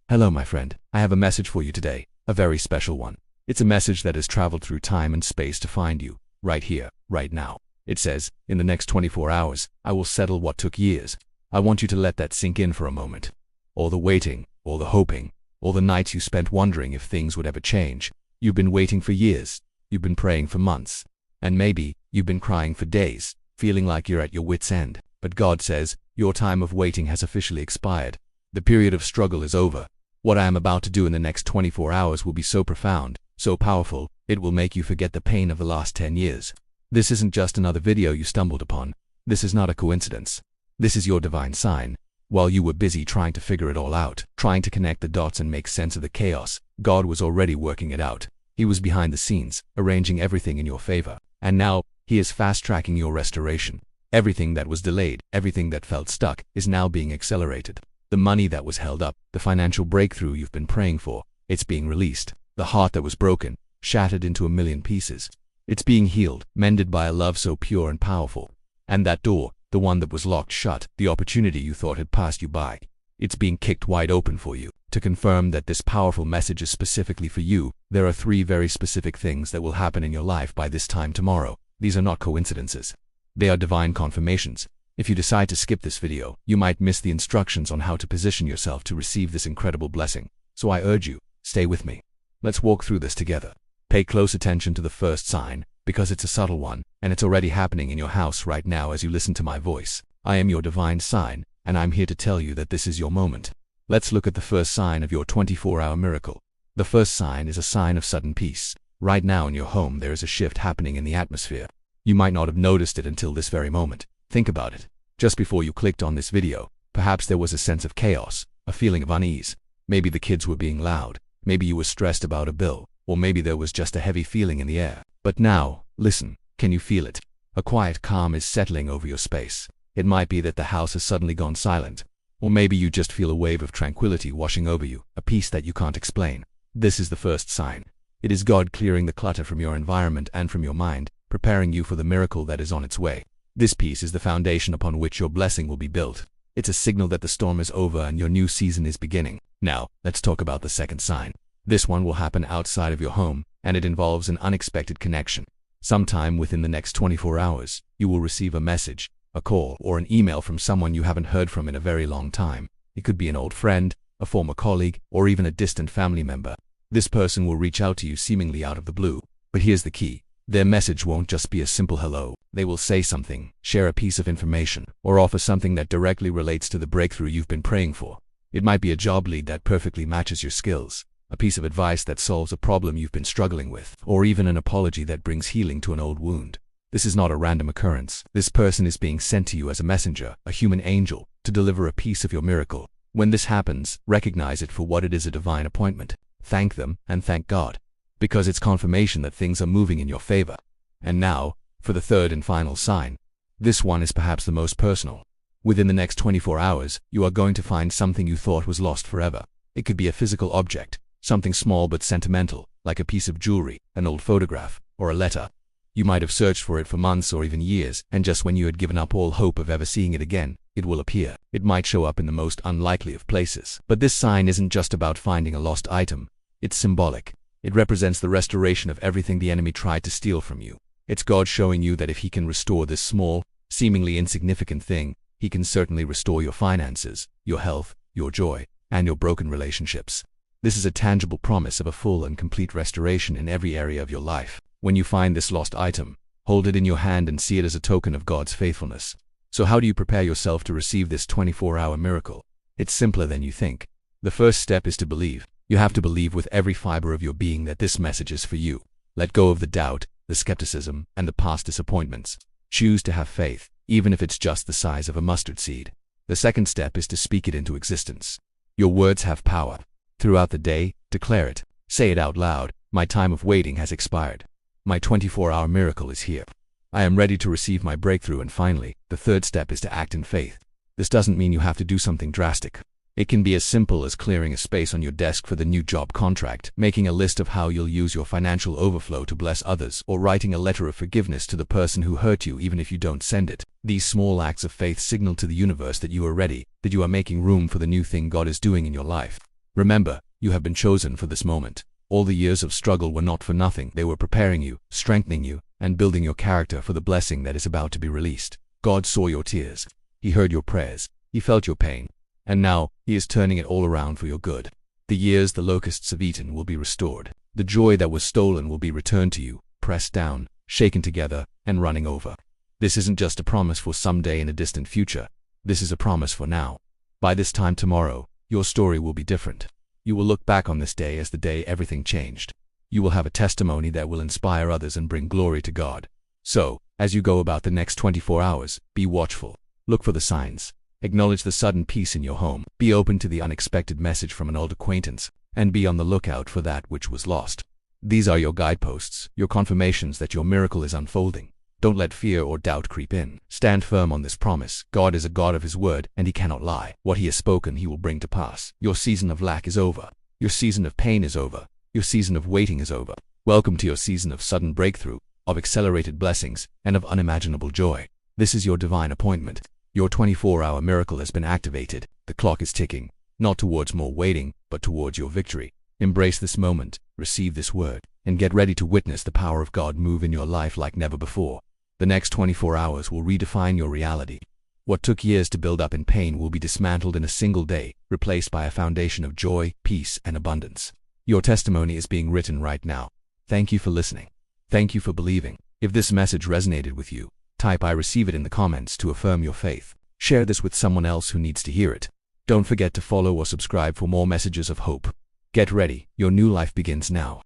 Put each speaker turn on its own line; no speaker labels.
Hello, my friend. I have a message for you today, a very special one. It's a message that has traveled through time and space to find you, right here, right now. It says, in the next 24 hours, I will settle what took years. I want you to let that sink in for a moment. All the waiting, all the hoping, all the nights you spent wondering if things would ever change. You've been waiting for years. You've been praying for months. And maybe, you've been crying for days, feeling like you're at your wit's end. But God says, your time of waiting has officially expired. The period of struggle is over. What I am about to do in the next 24 hours will be so profound, so powerful, it will make you forget the pain of the last 10 years. This isn't just another video you stumbled upon. This is not a coincidence. This is your divine sign. While you were busy trying to figure it all out, trying to connect the dots and make sense of the chaos, God was already working it out. He was behind the scenes, arranging everything in your favor. And now, He is fast-tracking your restoration. Everything that was delayed, everything that felt stuck, is now being accelerated. The money that was held up, the financial breakthrough you've been praying for, it's being released. The heart that was broken, shattered into a million pieces, it's being healed, mended by a love so pure and powerful. And that door, the one that was locked shut, the opportunity you thought had passed you by, it's being kicked wide open for you. To confirm that this powerful message is specifically for you, there are 3 very specific things that will happen in your life by this time tomorrow. These are not coincidences. They are divine confirmations. If you decide to skip this video, you might miss the instructions on how to position yourself to receive this incredible blessing. So I urge you, stay with me. Let's walk through this together. Pay close attention to the first sign, because it's a subtle one, and it's already happening in your house right now as you listen to my voice. I am your divine sign, and I'm here to tell you that this is your moment. Let's look at the first sign of your 24-hour miracle. The first sign is a sign of sudden peace. Right now in your home there is a shift happening in the atmosphere. You might not have noticed it until this very moment. Think about it. Just before you clicked on this video, perhaps there was a sense of chaos, a feeling of unease. Maybe the kids were being loud. Maybe you were stressed about a bill. Or maybe there was just a heavy feeling in the air. But now, listen, can you feel it? A quiet calm is settling over your space. It might be that the house has suddenly gone silent. Or maybe you just feel a wave of tranquility washing over you, a peace that you can't explain. This is the first sign. It is God clearing the clutter from your environment and from your mind, preparing you for the miracle that is on its way. This peace is the foundation upon which your blessing will be built. It's a signal that the storm is over and your new season is beginning. Now, let's talk about the second sign. This one will happen outside of your home, and it involves an unexpected connection. Sometime within the next 24 hours, you will receive a message, a call, or an email from someone you haven't heard from in a very long time. It could be an old friend, a former colleague, or even a distant family member. This person will reach out to you seemingly out of the blue. But here's the key. Their message won't just be a simple hello. They will say something, share a piece of information, or offer something that directly relates to the breakthrough you've been praying for. It might be a job lead that perfectly matches your skills, a piece of advice that solves a problem you've been struggling with, or even an apology that brings healing to an old wound. This is not a random occurrence. This person is being sent to you as a messenger, a human angel, to deliver a piece of your miracle. When this happens, recognize it for what it is, a divine appointment. Thank them and thank God, because it's confirmation that things are moving in your favor. And now, for the third and final sign. This one is perhaps the most personal. Within the next 24 hours, you are going to find something you thought was lost forever. It could be a physical object, something small but sentimental, like a piece of jewelry, an old photograph, or a letter. You might have searched for it for months or even years, and just when you had given up all hope of ever seeing it again, it will appear. It might show up in the most unlikely of places. But this sign isn't just about finding a lost item. It's symbolic. It represents the restoration of everything the enemy tried to steal from you. It's God showing you that if He can restore this small, seemingly insignificant thing, He can certainly restore your finances, your health, your joy, and your broken relationships. This is a tangible promise of a full and complete restoration in every area of your life. When you find this lost item, hold it in your hand and see it as a token of God's faithfulness. So how do you prepare yourself to receive this 24-hour miracle? It's simpler than you think. The first step is to believe. You have to believe with every fiber of your being that this message is for you. Let go of the doubt, the skepticism, and the past disappointments. Choose to have faith, even if it's just the size of a mustard seed. The second step is to speak it into existence. Your words have power. Throughout the day, declare it. Say it out loud. My time of waiting has expired. My 24-hour miracle is here. I am ready to receive my breakthrough. And finally, the third step is to act in faith. This doesn't mean you have to do something drastic. It can be as simple as clearing a space on your desk for the new job contract, making a list of how you'll use your financial overflow to bless others, or writing a letter of forgiveness to the person who hurt you even if you don't send it. These small acts of faith signal to the universe that you are ready, that you are making room for the new thing God is doing in your life. Remember, you have been chosen for this moment. All the years of struggle were not for nothing. They were preparing you, strengthening you, and building your character for the blessing that is about to be released. God saw your tears. He heard your prayers. He felt your pain. And now, He is turning it all around for your good. The years the locusts have eaten will be restored. The joy that was stolen will be returned to you, pressed down, shaken together, and running over. This isn't just a promise for someday in a distant future. This is a promise for now. By this time tomorrow, your story will be different. You will look back on this day as the day everything changed. You will have a testimony that will inspire others and bring glory to God. So, as you go about the next 24 hours, be watchful. Look for the signs. Acknowledge the sudden peace in your home. Be open to the unexpected message from an old acquaintance, and be on the lookout for that which was lost. These are your guideposts, your confirmations that your miracle is unfolding. Don't let fear or doubt creep in. Stand firm on this promise. God is a God of His word, and He cannot lie. What He has spoken, He will bring to pass. Your season of lack is over. Your season of pain is over. Your season of waiting is over. Welcome to your season of sudden breakthrough, of accelerated blessings, and of unimaginable joy. This is your divine appointment. Your 24-hour miracle has been activated. The clock is ticking, not towards more waiting, but towards your victory. Embrace this moment, receive this word, and get ready to witness the power of God move in your life like never before. The next 24 hours will redefine your reality. What took years to build up in pain will be dismantled in a single day, replaced by a foundation of joy, peace, and abundance. Your testimony is being written right now. Thank you for listening. Thank you for believing. If this message resonated with you, type "I receive it" in the comments to affirm your faith. Share this with someone else who needs to hear it. Don't forget to follow or subscribe for more messages of hope. Get ready, your new life begins now.